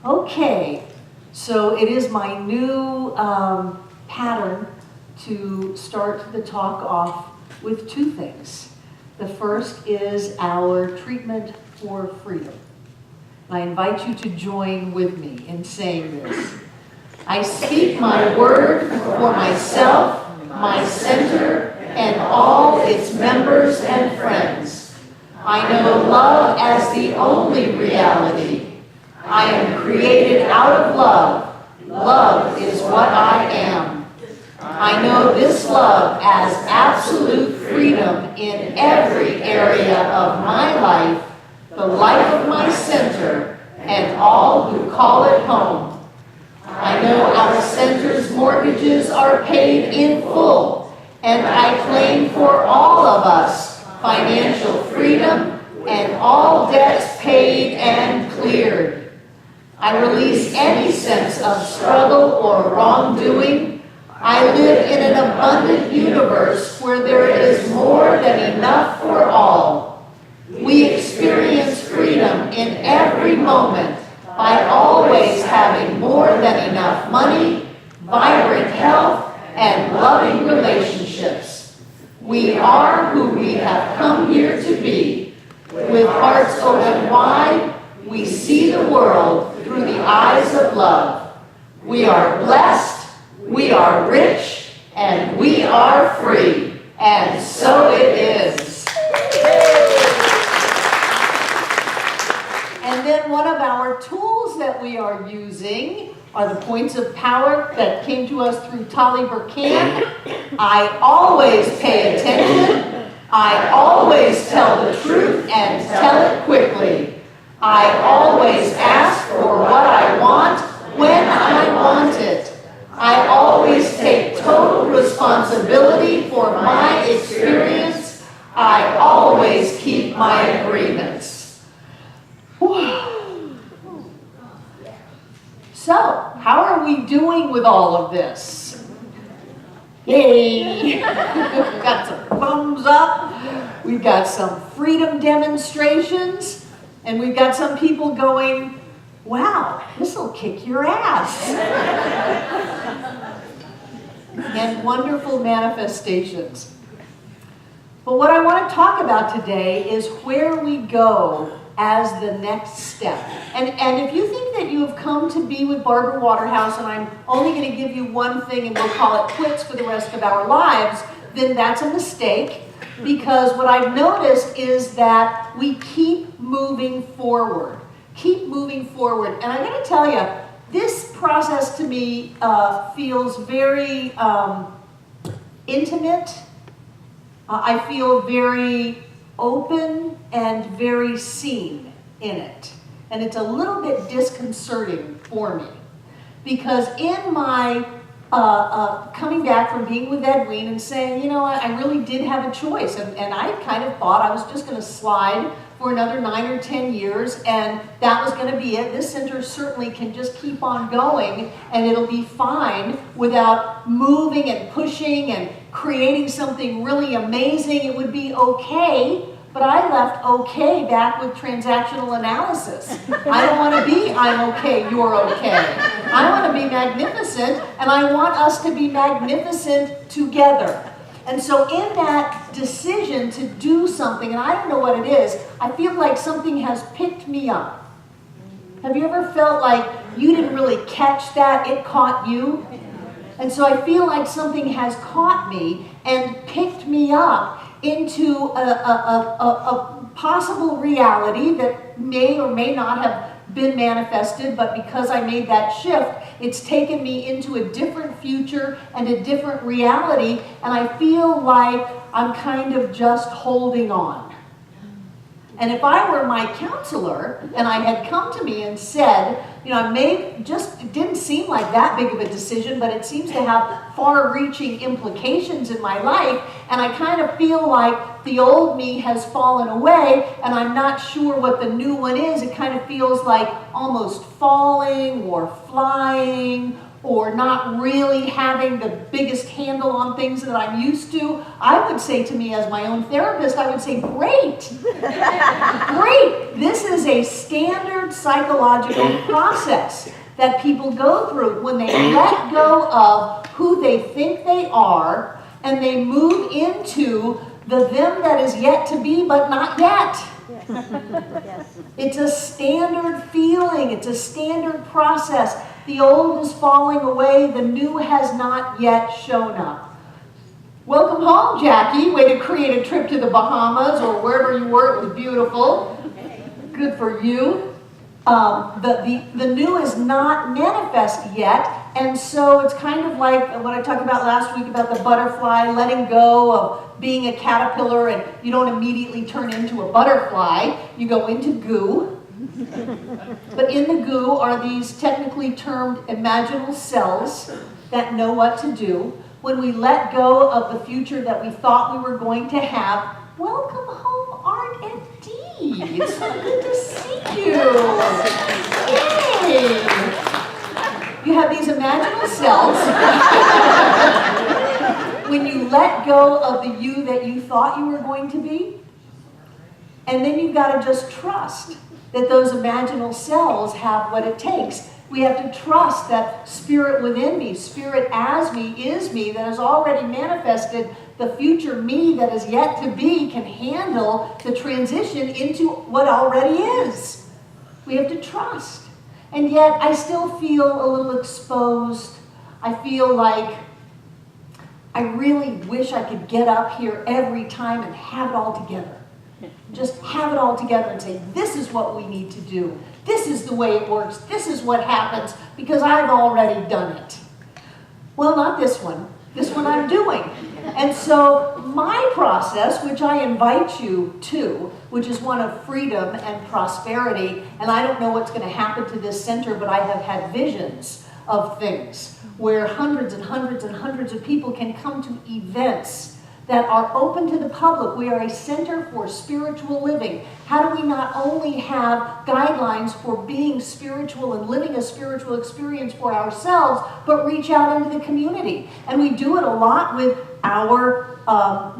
Okay, so it is my new pattern to start the talk off with two things. The first is our treatment for freedom. I invite you to join with me in saying this. I speak my word for myself, my center, and all its members and friends. I know love as the only reality. I am created out of love. Love is what I am. I know this love as absolute freedom in every area of my life, the life of my center, and all who call it home. I know our center's mortgages are paid in full, and I claim for all of us financial freedom and all debts paid and cleared. I release any sense of struggle or wrongdoing. I live in an abundant universe where there is more than enough for all. We experience freedom in every moment by always having more than enough money, vibrant health, and loving relationships. We are who we have come here to be. With hearts open wide, we see the world through the eyes of love. We are blessed, we are rich, and we are free. And so it is. And then one of our tools that we are using are the points of power that came to us through Tali Burkan. I always pay attention. I always tell the truth and tell it quickly. I always ask for what I want when I want it. I always take total responsibility for my experience. I always keep my agreements. So, how are we doing with all of this? Yay! We've got some thumbs up, we've got some freedom demonstrations, and we've got some people going, wow, this will kick your ass. And wonderful manifestations. But what I want to talk about today is where we go as the next step. And if you think that you have come to be with Barbara Waterhouse and I'm only going to give you one thing and we'll call it quits for the rest of our lives, then that's a mistake. Because what I've noticed is that we keep moving forward. Keep moving forward. And I'm going to tell you, this process to me feels very intimate. I feel very open and very seen in it. And it's a little bit disconcerting for me. Because in my coming back from being with Edwin and saying, you know what, I really did have a choice. And I kind of thought I was just going to slide for another 9 or 10 years, and that was going to be it. This center certainly can just keep on going, and it'll be fine without moving and pushing and creating something really amazing. It would be okay, but I left okay back with transactional analysis. I don't want to be I'm okay, you're okay. I want to be magnificent, and I want us to be magnificent together. And so in that decision to do something, and I don't know what it is, I feel like something has picked me up. Have you ever felt like you didn't really catch that, it caught you? And so I feel like something has caught me and picked me up into a possible reality that may or may not have been manifested, but because I made that shift, it's taken me into a different future and a different reality, and I feel like I'm kind of just holding on. And if I were my counselor and I had come to me and said, you know, it didn't seem like that big of a decision, but it seems to have far-reaching implications in my life, and I kind of feel like the old me has fallen away, and I'm not sure what the new one is. It kind of feels like almost falling or flying or not really having the biggest handle on things that I'm used to, I would say to me as my own therapist, I would say, great, great. This is a standard psychological process that people go through when they let go of who they think they are and they move into the them that is yet to be but not yet. Yes. It's a standard feeling. It's a standard process. The old is falling away. The new has not yet shown up. Welcome home, Jackie. Way to create a trip to the Bahamas or wherever you were. It was beautiful. Good for you. The new is not manifest yet, and so it's kind of like what I talked about last week about the butterfly, letting go of being a caterpillar, and you don't immediately turn into a butterfly. You go into goo. But in the goo are these technically termed imaginal cells that know what to do. When we let go of the future that we thought we were going to have, welcome home, Art and Dee. It's so good to see you. Yay! You have these imaginal cells. When you let go of the you that you thought you were going to be, and then you've got to just trust that those imaginal cells have what it takes. We have to trust that spirit within me, spirit as me, is me, that has already manifested the future me that is yet to be, can handle the transition into what already is. We have to trust. And yet I still feel a little exposed. I feel like I really wish I could get up here every time and have it all together. Just have it all together and say, this is what we need to do. This is the way it works. This is what happens because I've already done it. Well, not this one. This one I'm doing. And so my process, which I invite you to, which is one of freedom and prosperity, and I don't know what's going to happen to this center, but I have had visions of things where hundreds and hundreds and hundreds of people can come to events that are open to the public. We are a center for spiritual living. How do we not only have guidelines for being spiritual and living a spiritual experience for ourselves, but reach out into the community? And we do it a lot with our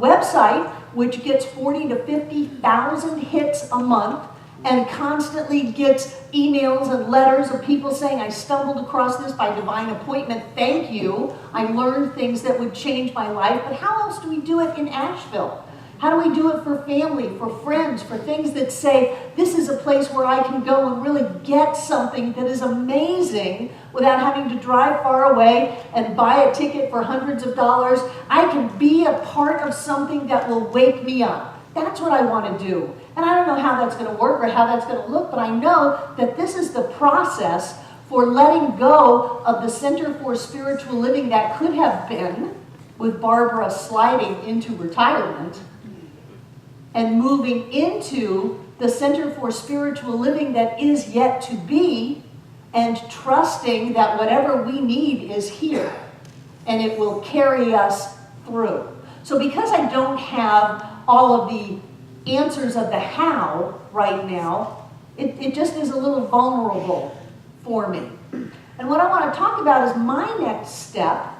website, which gets 40 to 50,000 hits a month and constantly gets emails and letters of people saying, I stumbled across this by divine appointment, thank you. I learned things that would change my life. But how else do we do it in Asheville? How do we do it for family, for friends, for things that say, this is a place where I can go and really get something that is amazing without having to drive far away and buy a ticket for hundreds of dollars. I can be a part of something that will wake me up. That's what I want to do. And I don't know how that's going to work or how that's going to look, but I know that this is the process for letting go of the Center for Spiritual Living that could have been, with Barbara sliding into retirement, and moving into the Center for Spiritual Living that is yet to be, and trusting that whatever we need is here, and it will carry us through. So because I don't have all of the answers of the how right now, it just is a little vulnerable for me. And what I want to talk about is my next step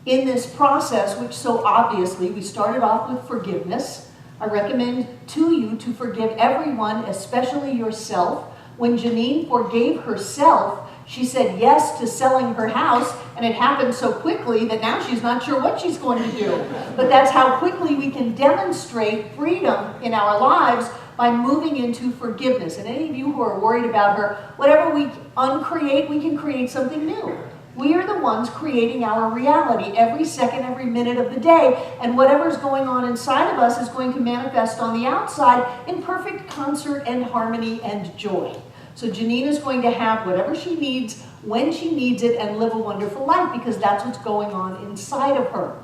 in this process, which so obviously we started off with forgiveness. I recommend to you to forgive everyone, especially yourself. When Janine forgave herself, she said yes to selling her house, and it happened so quickly that now she's not sure what she's going to do. But that's how quickly we can demonstrate freedom in our lives, by moving into forgiveness. And any of you who are worried about her, whatever we uncreate, we can create something new. We are the ones creating our reality every second, every minute of the day, and whatever's going on inside of us is going to manifest on the outside in perfect concert and harmony and joy. So Janine is going to have whatever she needs, when she needs it, and live a wonderful life, because that's what's going on inside of her.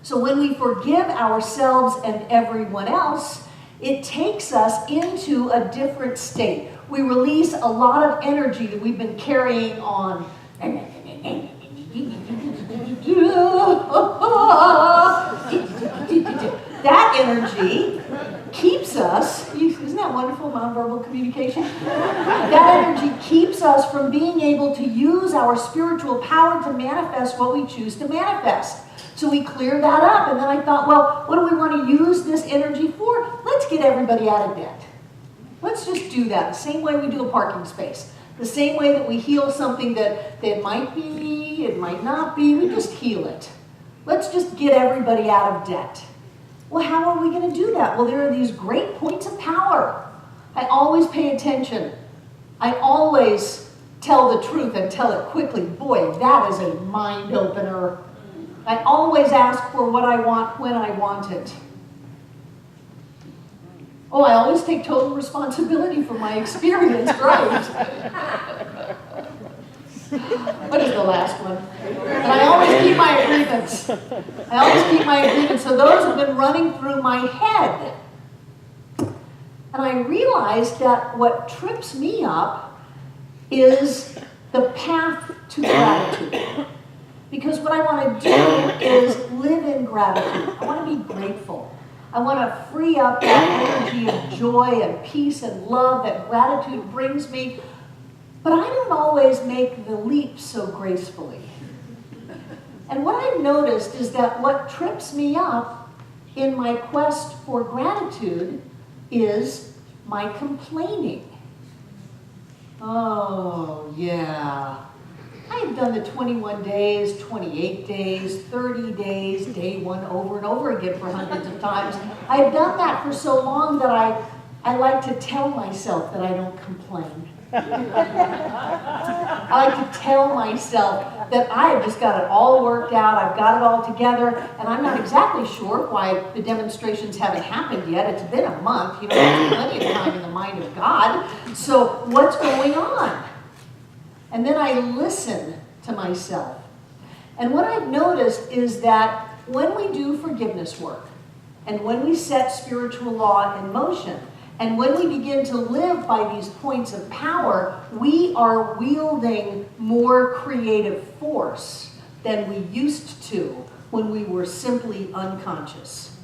So when we forgive ourselves and everyone else, it takes us into a different state. We release a lot of energy that we've been carrying on. That energy keeps us, isn't Isn't that wonderful, nonverbal communication? That energy keeps us from being able to use our spiritual power to manifest what we choose to manifest. So we cleared that up, and then I thought, well, what do we want to use this energy for? Let's get everybody out of debt. Let's just do that, the same way we do a parking space. The same way that we heal something that might be, it might not be, we just heal it. Let's just get everybody out of debt. Well, how are we going to do that? Well, there are these great points of power. I always pay attention. I always tell the truth and tell it quickly. Boy, that is a mind opener. I always ask for what I want when I want it. Oh, I always take total responsibility for my experience, right? What is the last one? And I always keep my agreements. I always keep my agreements. So those have been running through my head. And I realized that what trips me up is the path to gratitude. Because what I want to do is live in gratitude. I want to be grateful. I want to free up that energy of joy and peace and love that gratitude brings me. But I don't always make the leap so gracefully. And what I've noticed is that what trips me up in my quest for gratitude is my complaining. Oh, yeah. I have done the 21 days, 28 days, 30 days, day one over and over again for hundreds of times. I've done that for so long that I like to tell myself that I don't complain. I like to tell myself that I have just got it all worked out, I've got it all together, and I'm not exactly sure why the demonstrations haven't happened yet. It's been a month, there's plenty of time in the mind of God. So what's going on? And then I listen to myself. And what I've noticed is that when we do forgiveness work, and when we set spiritual law in motion, and when we begin to live by these points of power, we are wielding more creative force than we used to when we were simply unconscious.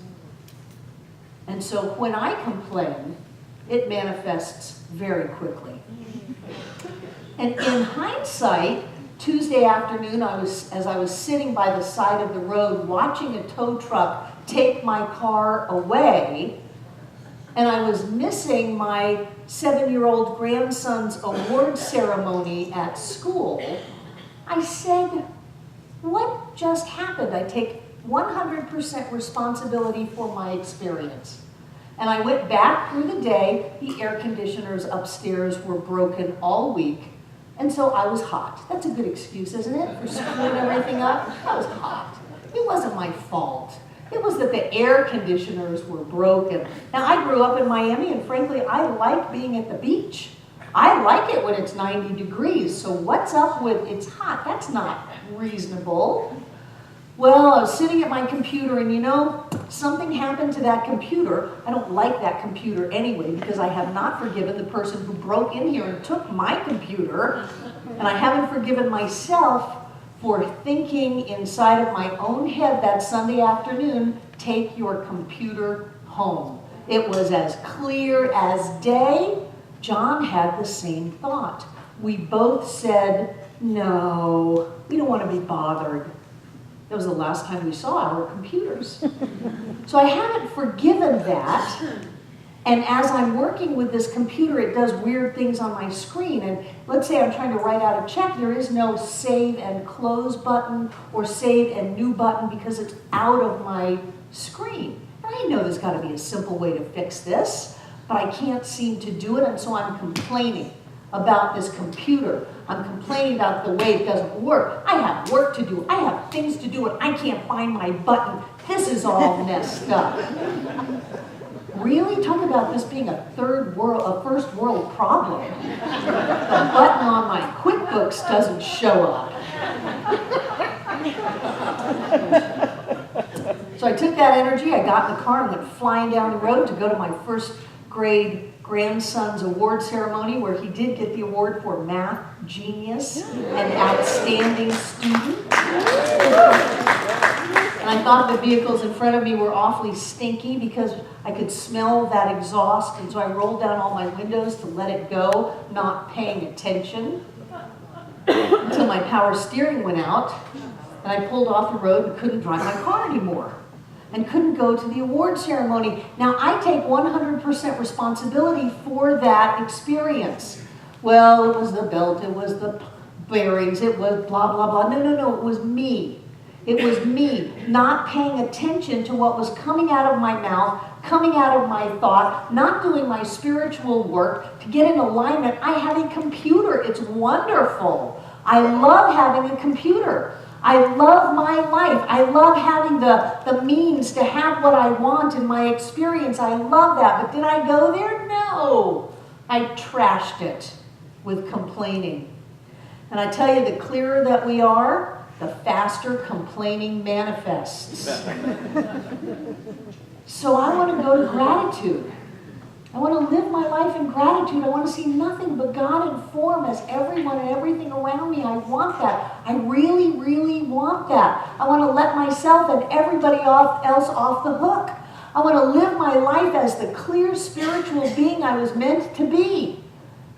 And so when I complain, it manifests very quickly. And in hindsight, Tuesday afternoon, as I was sitting by the side of the road watching a tow truck take my car away, and I was missing my 7-year-old grandson's award ceremony at school, I said, what just happened? I take 100% responsibility for my experience. And I went back through the day. The air conditioners upstairs were broken all week. And so I was hot. That's a good excuse, isn't it, for screwing everything up? I was hot. It wasn't my fault. It was that the air conditioners were broken. Now, I grew up in Miami, and frankly, I like being at the beach. I like it when it's 90 degrees, so what's up with it's hot? That's not reasonable. Well, I was sitting at my computer, and something happened to that computer. I don't like that computer anyway, because I have not forgiven the person who broke in here and took my computer, and I haven't forgiven myself for thinking inside of my own head that Sunday afternoon, take your computer home. It was as clear as day. John had the same thought. We both said, no, we don't want to be bothered. That was the last time we saw our computers. So I haven't forgiven that. And as I'm working with this computer, it does weird things on my screen. And let's say I'm trying to write out a check. There is no save and close button or save and new button because it's out of my screen. And I know there's got to be a simple way to fix this, but I can't seem to do it. And so I'm complaining about this computer. I'm complaining about the way it doesn't work. I have work to do. I have things to do, and I can't find my button. This is all messed up. Really? Talk about this being a first world problem. The button on my QuickBooks doesn't show up. So I took that energy, I got in the car and went flying down the road to go to my first grade grandson's award ceremony, where he did get the award for math genius and outstanding student. And I thought the vehicles in front of me were awfully stinky because I could smell that exhaust, and so I rolled down all my windows to let it go, not paying attention, until my power steering went out, and I pulled off the road and couldn't drive my car anymore, and couldn't go to the award ceremony. Now, I take 100% responsibility for that experience. Well, it was the belt, it was the bearings, it was blah, blah, blah. No, it was me. It was me not paying attention to what was coming out of my mouth, coming out of my thought, not doing my spiritual work to get in alignment. I have a computer. It's wonderful. I love having a computer. I love my life. I love having the means to have what I want in my experience. I love that. But did I go there? No. I trashed it with complaining. And I tell you, the clearer that we are, the faster complaining manifests. So I want to go to gratitude. I want to live my life in gratitude. I want to see nothing but God in form as everyone and everything around me. I want that. I really, really want that. I want to let myself and everybody else off the hook. I want to live my life as the clear spiritual being I was meant to be.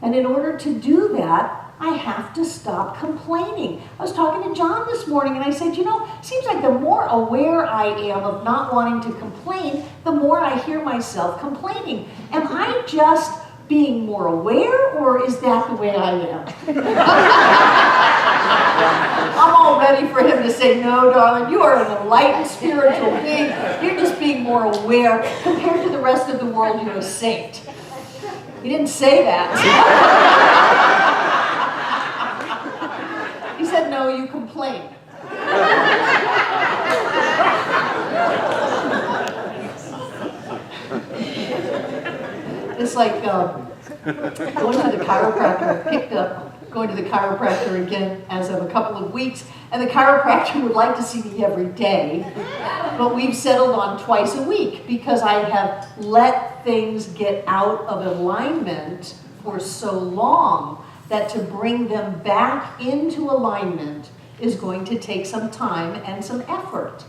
And in order to do that, I have to stop complaining. I was talking to John this morning and I said, seems like the more aware I am of not wanting to complain, the more I hear myself complaining. Am I just being more aware, or is that the way I am? I'm all ready for him to say, no, darling, you are an enlightened spiritual being. You're just being more aware. Compared to the rest of the world, you're a saint. He didn't say that. He said, no, you complain. It's like going to the chiropractor. I picked up going to the chiropractor again as of a couple of weeks, and the chiropractor would like to see me every day, but we've settled on twice a week because I have let things get out of alignment for so long that to bring them back into alignment is going to take some time and some effort.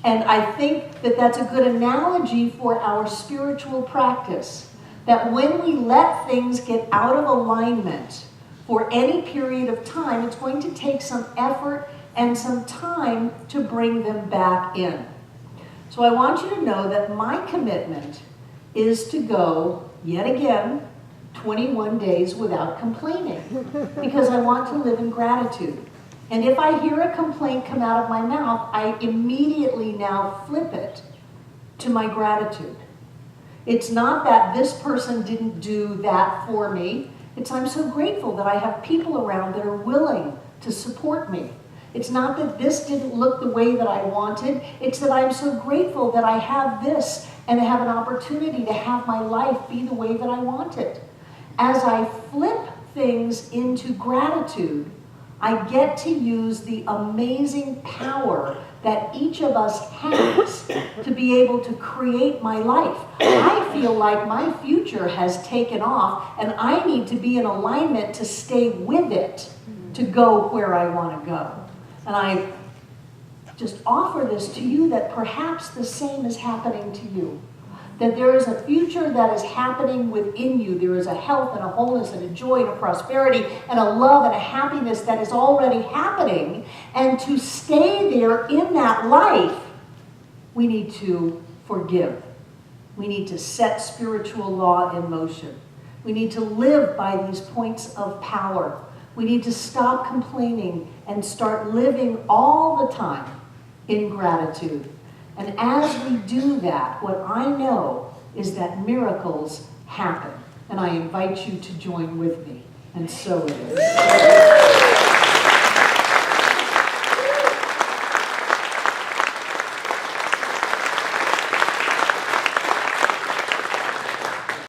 And I think that that's a good analogy for our spiritual practice, that when we let things get out of alignment for any period of time, it's going to take some effort and some time to bring them back in. So I want you to know that my commitment is to go, yet again, 21 days without complaining, because I want to live in gratitude. And if I hear a complaint come out of my mouth, I immediately now flip it to my gratitude. It's not that this person didn't do that for me. It's I'm so grateful that I have people around that are willing to support me. It's not that this didn't look the way that I wanted. It's that I'm so grateful that I have this and have an opportunity to have my life be the way that I want it. As I flip things into gratitude, I get to use the amazing power that each of us has to be able to create my life. I feel like my future has taken off and I need to be in alignment to stay with it, to go where I want to go. And I just offer this to you that perhaps the same is happening to you. That there is a future that is happening within you. There is a health and a wholeness and a joy and a prosperity and a love and a happiness that is already happening. And to stay there in that life, we need to forgive. We need to set spiritual law in motion. We need to live by these points of power. We need to stop complaining and start living all the time in gratitude. And as we do that, what I know is that miracles happen. And I invite you to join with me. And so it is.